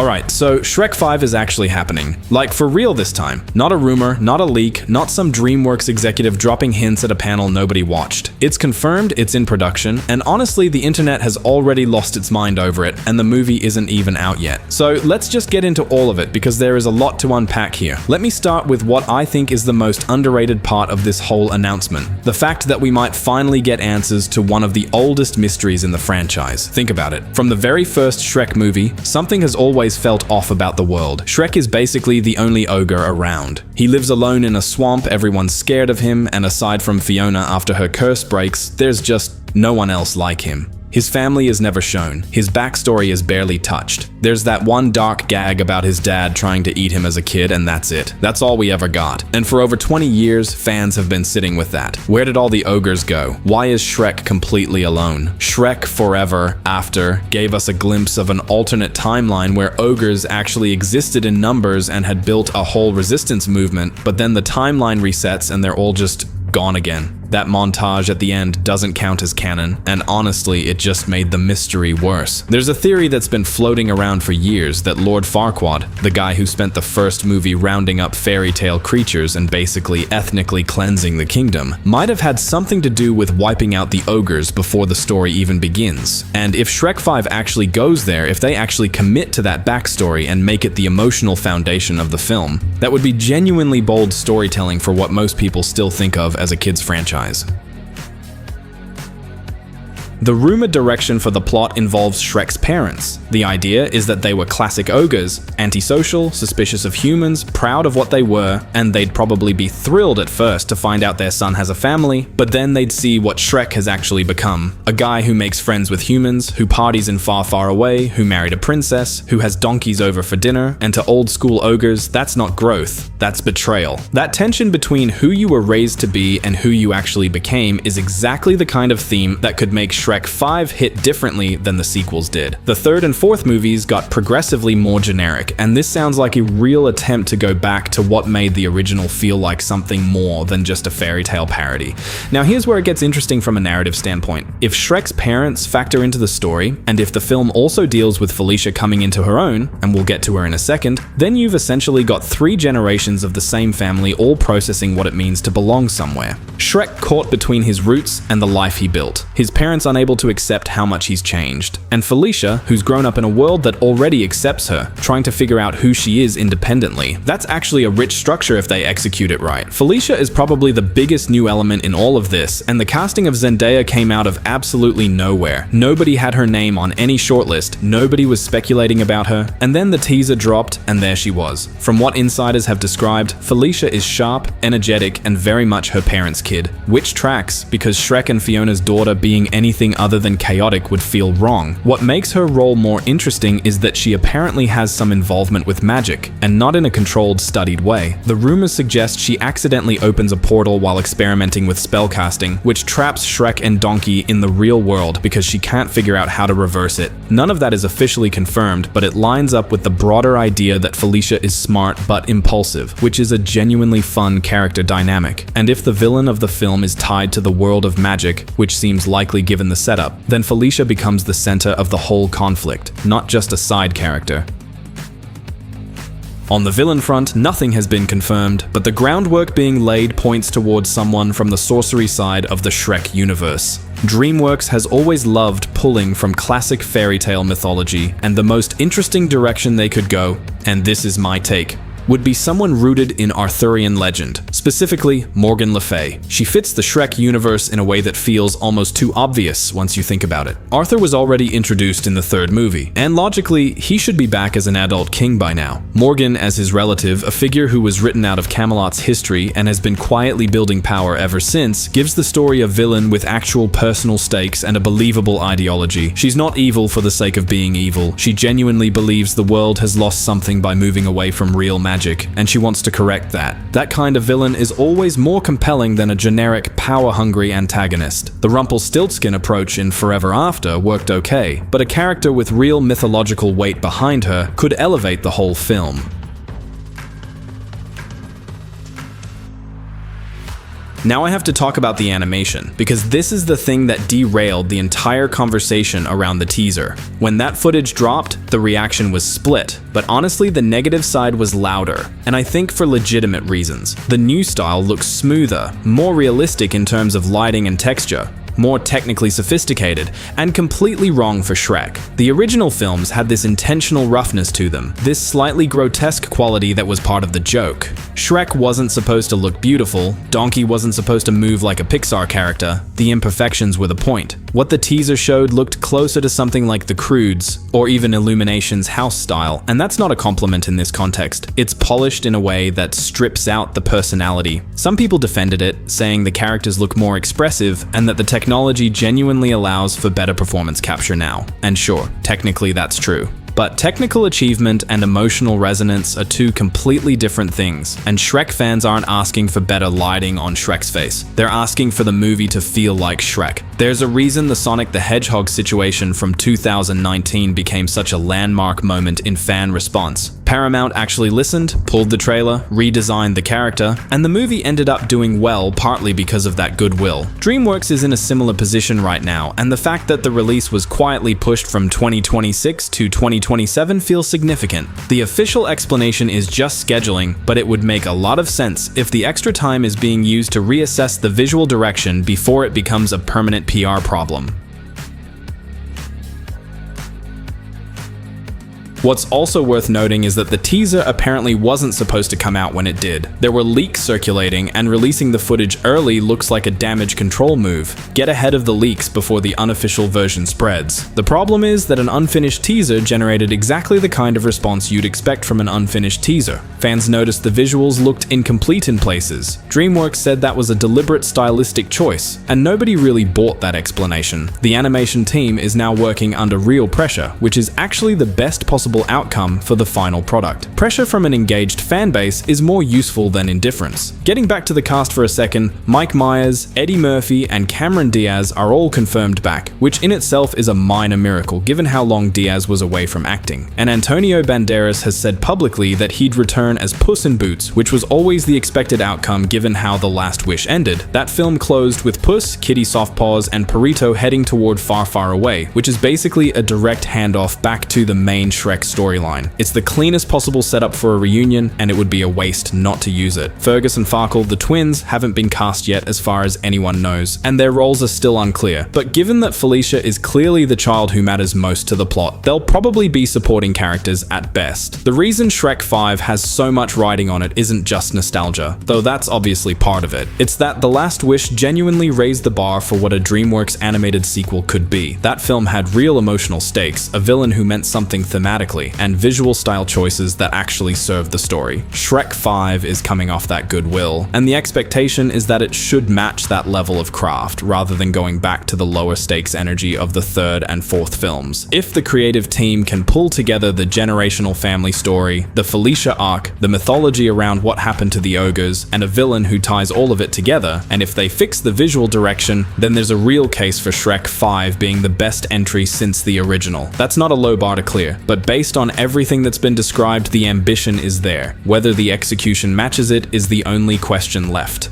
Alright, so Shrek 5 is actually happening. Like, for real this time. Not a rumor, not a leak, not some DreamWorks executive dropping hints at a panel nobody watched. It's confirmed, it's in production, and honestly the internet has already lost its mind over it, and the movie isn't even out yet. So let's just get into all of it, because there is a lot to unpack here. Let me start with what I think is the most underrated part of this whole announcement. The fact that we might finally get answers to one of the oldest mysteries in the franchise. Think about it. From the very first Shrek movie, something has always felt off about the world. Shrek is basically the only ogre around. He lives alone in a swamp, everyone's scared of him, and aside from Fiona after her curse breaks, there's just no one else like him. His family is never shown. His backstory is barely touched. There's that one dark gag about his dad trying to eat him as a kid, and that's it. That's all we ever got. And for over 20 years, fans have been sitting with that. Where did all the ogres go? Why is Shrek completely alone? Shrek Forever After gave us a glimpse of an alternate timeline where ogres actually existed in numbers and had built a whole resistance movement, but then the timeline resets and they're all just gone again. That montage at the end doesn't count as canon, and honestly, it just made the mystery worse. There's a theory that's been floating around for years that Lord Farquaad, the guy who spent the first movie rounding up fairy tale creatures and basically ethnically cleansing the kingdom, might have had something to do with wiping out the ogres before the story even begins. And if Shrek 5 actually goes there, if they actually commit to that backstory and make it the emotional foundation of the film, that would be genuinely bold storytelling for what most people still think of as a kid's franchise. The rumored direction for the plot involves Shrek's parents. The idea is that they were classic ogres, antisocial, suspicious of humans, proud of what they were, and they'd probably be thrilled at first to find out their son has a family, but then they'd see what Shrek has actually become. A guy who makes friends with humans, who parties in Far, Far Away, who married a princess, who has donkeys over for dinner, and to old school ogres, that's not growth, that's betrayal. That tension between who you were raised to be and who you actually became is exactly the kind of theme that could make Shrek 5 hit differently than the sequels did. The third and fourth movies got progressively more generic, and this sounds like a real attempt to go back to what made the original feel like something more than just a fairy tale parody. Now here's where it gets interesting from a narrative standpoint. If Shrek's parents factor into the story, and if the film also deals with Felicia coming into her own, and we'll get to her in a second, then you've essentially got 3 generations of the same family all processing what it means to belong somewhere. Shrek caught between his roots and the life he built. His parents unable to accept how much he's changed. And Felicia, who's grown up in a world that already accepts her, trying to figure out who she is independently. That's actually a rich structure if they execute it right. Felicia is probably the biggest new element in all of this, and the casting of Zendaya came out of absolutely nowhere. Nobody had her name on any shortlist, nobody was speculating about her, and then the teaser dropped, and there she was. From what insiders have described, Felicia is sharp, energetic, and very much her parents' kid. Which tracks, because Shrek and Fiona's daughter being anything other than chaotic would feel wrong. What makes her role more interesting is that she apparently has some involvement with magic, and not in a controlled, studied way. The rumors suggest she accidentally opens a portal while experimenting with spellcasting, which traps Shrek and Donkey in the real world because she can't figure out how to reverse it. None of that is officially confirmed, but it lines up with the broader idea that Felicia is smart but impulsive, which is a genuinely fun character dynamic. And if the villain of the film is tied to the world of magic, which seems likely given the setup, then Felicia becomes the center of the whole conflict, not just a side character. On the villain front, nothing has been confirmed, but the groundwork being laid points towards someone from the sorcery side of the Shrek universe. DreamWorks has always loved pulling from classic fairy tale mythology, and the most interesting direction they could go, and this is my take, would be someone rooted in Arthurian legend, specifically Morgan Le Fay. She fits the Shrek universe in a way that feels almost too obvious once you think about it. Arthur was already introduced in the third movie, and logically, he should be back as an adult king by now. Morgan as his relative, a figure who was written out of Camelot's history and has been quietly building power ever since, gives the story a villain with actual personal stakes and a believable ideology. She's not evil for the sake of being evil. She genuinely believes the world has lost something by moving away from real magic, and she wants to correct that. That kind of villain is always more compelling than a generic, power-hungry antagonist. The Rumpelstiltskin approach in Forever After worked okay, but a character with real mythological weight behind her could elevate the whole film. Now I have to talk about the animation, because this is the thing that derailed the entire conversation around the teaser. When that footage dropped, the reaction was split, but honestly the negative side was louder, and I think for legitimate reasons. The new style looks smoother, more realistic in terms of lighting and texture, more technically sophisticated, and completely wrong for Shrek. The original films had this intentional roughness to them, this slightly grotesque quality that was part of the joke. Shrek wasn't supposed to look beautiful, Donkey wasn't supposed to move like a Pixar character, the imperfections were the point. What the teaser showed looked closer to something like The Croods, or even Illumination's house style, and that's not a compliment in this context. It's polished in a way that strips out the personality. Some people defended it, saying the characters look more expressive and that the technology genuinely allows for better performance capture now. And sure, technically that's true. But technical achievement and emotional resonance are two completely different things, and Shrek fans aren't asking for better lighting on Shrek's face. They're asking for the movie to feel like Shrek. There's a reason the Sonic the Hedgehog situation from 2019 became such a landmark moment in fan response. Paramount actually listened, pulled the trailer, redesigned the character, and the movie ended up doing well partly because of that goodwill. DreamWorks is in a similar position right now, and the fact that the release was quietly pushed from 2026 to 2027 feels significant. The official explanation is just scheduling, but it would make a lot of sense if the extra time is being used to reassess the visual direction before it becomes a permanent PR problem. What's also worth noting is that the teaser apparently wasn't supposed to come out when it did. There were leaks circulating, and releasing the footage early looks like a damage control move. Get ahead of the leaks before the unofficial version spreads. The problem is that an unfinished teaser generated exactly the kind of response you'd expect from an unfinished teaser. Fans noticed the visuals looked incomplete in places. DreamWorks said that was a deliberate stylistic choice, and nobody really bought that explanation. The animation team is now working under real pressure, which is actually the best possible outcome for the final product. Pressure from an engaged fanbase is more useful than indifference. Getting back to the cast for a second, Mike Myers, Eddie Murphy, and Cameron Diaz are all confirmed back, which in itself is a minor miracle given how long Diaz was away from acting. And Antonio Banderas has said publicly that he'd return as Puss in Boots, which was always the expected outcome given how The Last Wish ended. That film closed with Puss, Kitty Softpaws, and Perrito heading toward Far Far Away, which is basically a direct handoff back to the main Shrek storyline. It's the cleanest possible setup for a reunion, and it would be a waste not to use it. Fergus and Farkle, the twins, haven't been cast yet as far as anyone knows, and their roles are still unclear. But given that Felicia is clearly the child who matters most to the plot, they'll probably be supporting characters at best. The reason Shrek 5 has so much riding on it isn't just nostalgia, though that's obviously part of it. It's that The Last Wish genuinely raised the bar for what a DreamWorks animated sequel could be. That film had real emotional stakes, a villain who meant something thematically, and visual style choices that actually serve the story. Shrek 5 is coming off that goodwill, and the expectation is that it should match that level of craft, rather than going back to the lower stakes energy of the third and fourth films. If the creative team can pull together the generational family story, the Felicia arc, the mythology around what happened to the ogres, and a villain who ties all of it together, and if they fix the visual direction, then there's a real case for Shrek 5 being the best entry since the original. That's not a low bar to clear, but based on everything that's been described, the ambition is there. Whether the execution matches it is the only question left.